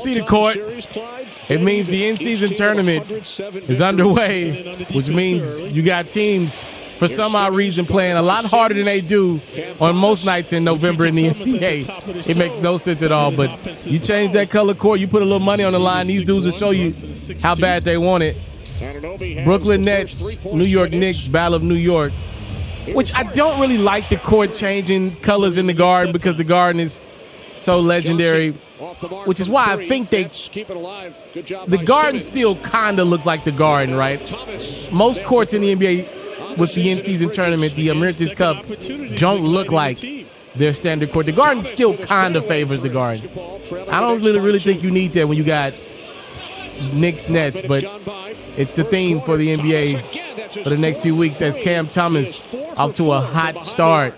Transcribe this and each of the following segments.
See the court. It means the in-season tournament is underway, which means you got teams, for some odd reason, playing a lot harder than they do on most nights in November in the NBA. It makes no sense at all, but you change that color court, you put a little money on the line, these dudes will show you how bad they want it. Brooklyn Nets, New York Knicks, Battle of New York, which I don't really like the court changing colors in the Garden because the Garden is so legendary, which is why I think the Garden still kind of looks like the Garden, right? Most courts in the NBA with the in-season tournament, the America's Cup, don't look like their standard court. The Garden still kind of favors the Garden. I don't really think you need that when you got Knicks Nets, but it's the theme for the NBA for the next few weeks as Cam Thomas off to a hot start.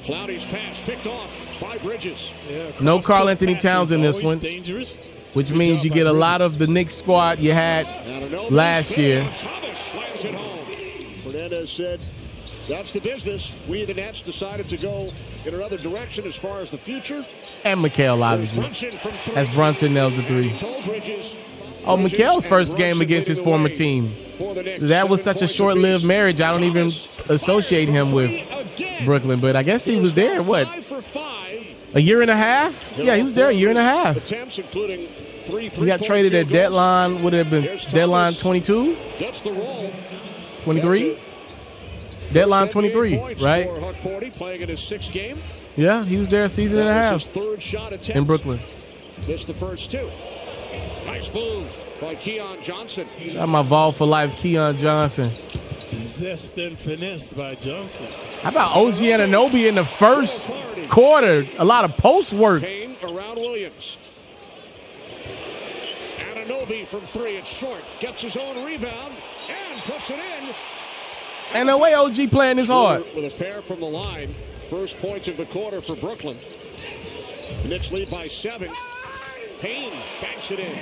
Cloudy's pass picked off by Bridges. No Karl Anthony Towns in this one, which means you get a lot of the Knicks squad you had last year. Thomas slams it home. Fernandez said, that's the business. We, the Nets, decided to go in another direction as far as the future. And Mikal, obviously, as Brunson nails the three. Oh, Mikal's first game against his former team. That was such a short-lived marriage, I don't even associate him with Brooklyn, but I guess he was there, what, a year and a half? Yeah, he was there a year and a half. He got traded at deadline, would it have been deadline 22? 23? Deadline 23, right? Yeah, he was there a season and a half in Brooklyn. Missed the first two. Nice move by Keon Johnson. Got my Vol for life, Keon Johnson. Zest and finesse by Johnson. How about OG Anunoby in the first quarter? A lot of post work. Payne around Williams. Anunoby from three, it's short. Gets his own rebound and puts it in. And the way OG playing is hard. With a pair from the line. First point of the quarter for Brooklyn. The Knicks lead by 7. Payne banks it in.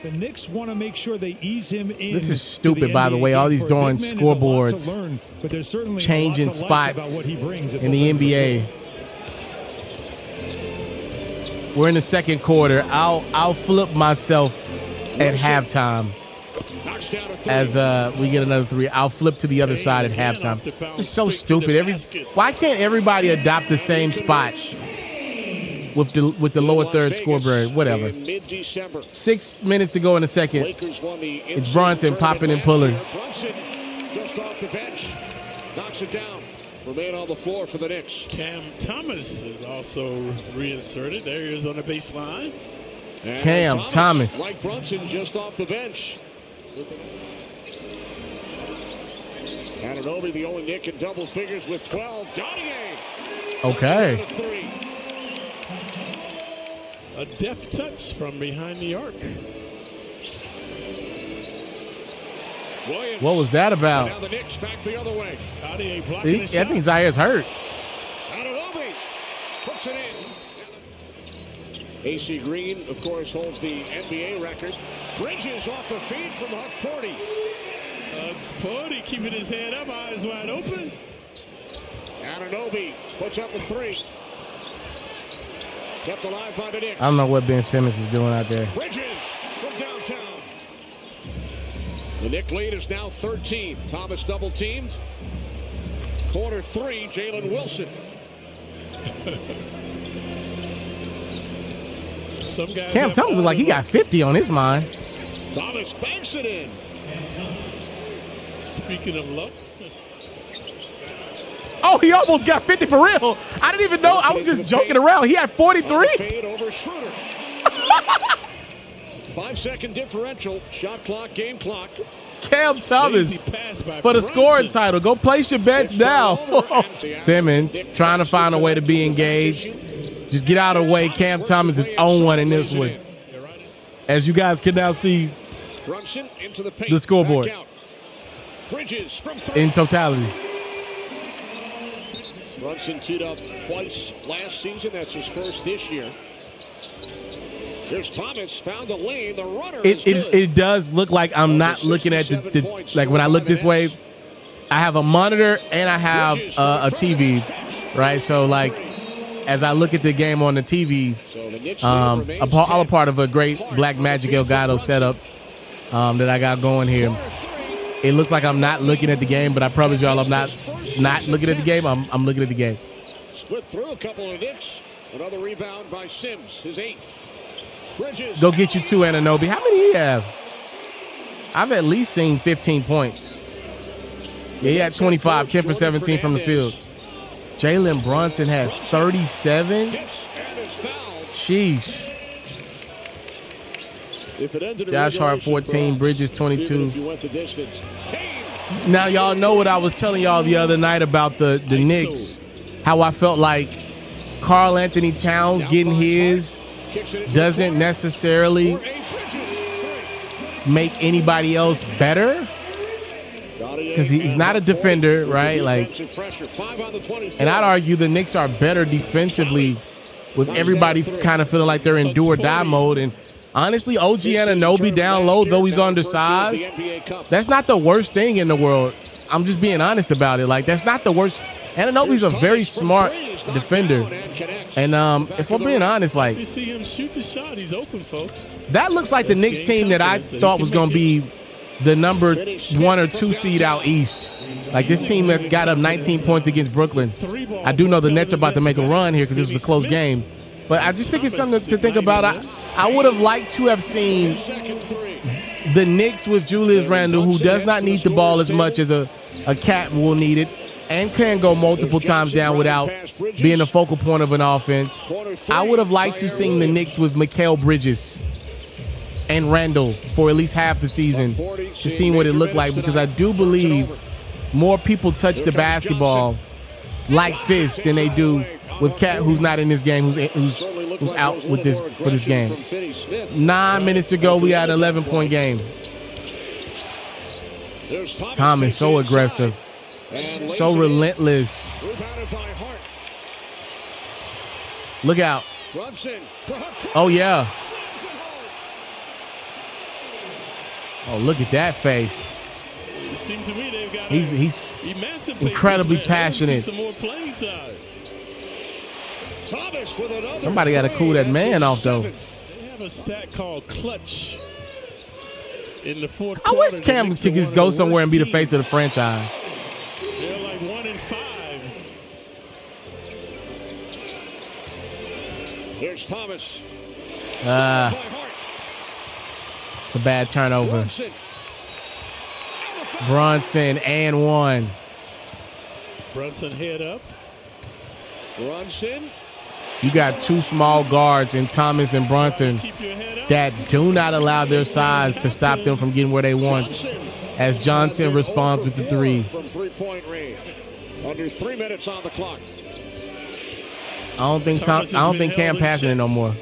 The Knicks want to make sure they ease him in. This is stupid, by the way. All these darn scoreboards changing spots in the NBA. We're in the second quarter. I'll flip myself at halftime as we get another three. I'll flip to the other side at halftime. It's just so stupid. Why can't everybody adopt the same spot? With the lower third scoreboard, whatever. 6 minutes to go in the second. It's Brunson popping and pulling. Brunson just off the bench, knocks it down. Remain on the floor for the Knicks. Cam Thomas is also reinserted. There he is on the baseline. And Cam Thomas. Like Brunson just off the bench. Anunoby, the only Knick in double figures with 12. Donnie. Okay. A deft touch from behind the arc. Williams. What was that about? Now the Knicks back the other way. I think Zaire's hurt. Anunoby puts it in. AC Green, of course, holds the NBA record. Bridges off the feed from Huck Porty. Porty keeping his head up, eyes wide open. Anunoby puts up a three. Kept alive by the Knicks. I don't know what Ben Simmons is doing out there. Bridges from downtown. The Knick lead is now 13. Thomas double teamed. Quarter three, Jalen Wilson. Cam Thomas looks like he got 50 on his mind. Thomas banks it in. Speaking of luck. Oh, he almost got 50 for real. I didn't even know. I was just joking around. He had 43. Fade over Schroeder. 5-second differential. Shot clock, game clock. Cam Thomas for the scoring title. Go place your bets now. Simmons trying to find a way to be engaged. Just get out of the way. Cam Thomas is on one in this one. As you guys can now see the scoreboard in totality. Brunson teed up twice last season. That's his first this year. Here's Thomas, found a lane. The runner it does look like I'm not looking at the like when I look this way, I have a monitor and I have a TV, right? So like as I look at the game on the TV, all a part of a great Black Magic Elgato setup that I got going here. It looks like I'm not looking at the game, but I promise y'all I'm not looking at the game. I'm looking at the game. Split through a couple of Knicks. Another rebound by Sims, his 8th. Bridges. Go get you 2, Anunoby. How many he have? I've at least seen 15 points. Yeah, he had 25, 10 for 17 from the field. Jalen Brunson had 37. Sheesh. Josh Hart 14, Bridges 22. Now y'all know what I was telling y'all the other night about the Knicks. How I felt like Karl Anthony Towns getting his doesn't necessarily make anybody else better. Because he's not a defender, right? Like, and I'd argue the Knicks are better defensively with everybody kind of feeling like they're in do or die mode. And honestly, OG Anunoby down low, though he's undersized, that's not the worst thing in the world. I'm just being honest about it. Like, that's not the worst. Anunoby's a very smart defender. And if we're being honest, like, you see him shoot the shot, he's open, folks. That looks like the Knicks team that I thought was going to be the number 1 or 2 seed out east. Like, this team that got up 19 points against Brooklyn. I do know the Nets are about to make a run here because this is a close game. But I just think it's something to think about. I would have liked to have seen the Knicks with Julius Randle, who does not need the ball as much as a Cat will need it, and can go multiple times down without being the focal point of an offense. I would have liked to see the Knicks with Mikal Bridges and Randle for at least half the season to see what it looked like, because I do believe more people touch the basketball like this than they do with Cat, who's not in this game, who's out with this for this game. 9 minutes to go. We got an 11-point game. Thomas so aggressive, so relentless. Look out. Oh, yeah. Oh, look at that face. He's incredibly passionate. Somebody got to cool that man off, though. They have a stat called clutch in the fourth I quarter. wish Cam could just go somewhere and be the face of the franchise. They're like 1-5. Here's Thomas. It's a bad turnover. Brunson and 1. Brunson head up. Brunson. You got 2 small guards in Thomas and Brunson that do not allow their size to stop them from getting where they want. As Johnson responds with the 3. From 3-point range. Under 3 minutes on the clock. I don't think Cam passing it no more.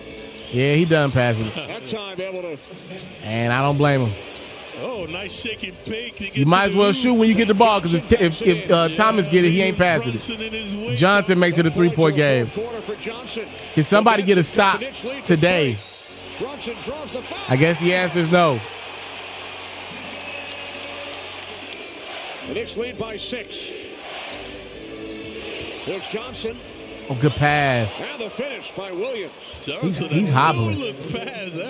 Yeah, he done passing it. That time able to. And I don't blame him. Oh, nice shaking fake. You might as well shoot when you get the ball, because if Thomas get it, he ain't passing it. Johnson makes it a 3-point game. Can somebody get a stop today? I guess the answer is no. The Knicks lead by 6. There's Johnson. Oh, good pass. And the finish by Williams. He's hobbling.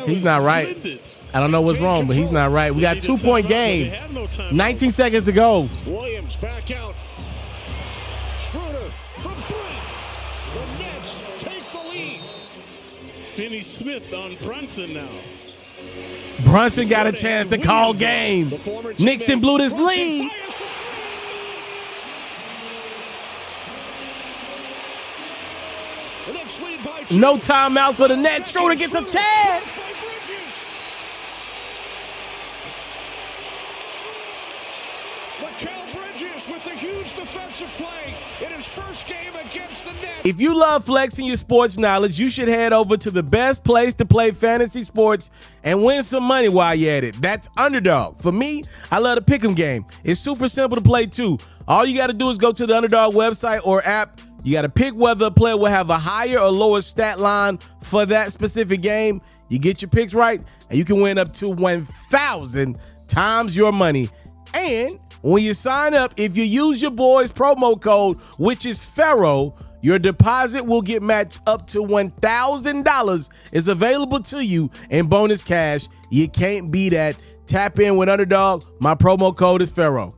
He's not right. I don't know what's wrong, but he's not right. We got 2-point game. 19 seconds to go. Williams back out. Schroeder from 3. The Nets take the lead. Finney Smith on Brunson now. Brunson got a chance to call game. Knicks done blew this lead. No timeouts for the Nets. Schroeder gets a chance. With a huge defensive play in his first game against the Nets. If you love flexing your sports knowledge, you should head over to the best place to play fantasy sports and win some money while you're at it. That's Underdog. For me, I love the pick'em game. It's super simple to play too. All you got to do is go to the Underdog website or app. You got to pick whether a player will have a higher or lower stat line for that specific game. You get your picks right, and you can win up to 1,000 times your money. And when you sign up, if you use your boy's promo code, which is Pharaoh, Your deposit will get matched up to $1,000 is available to you in bonus cash. You can't beat that. Tap in with Underdog. My promo code is Pharaoh.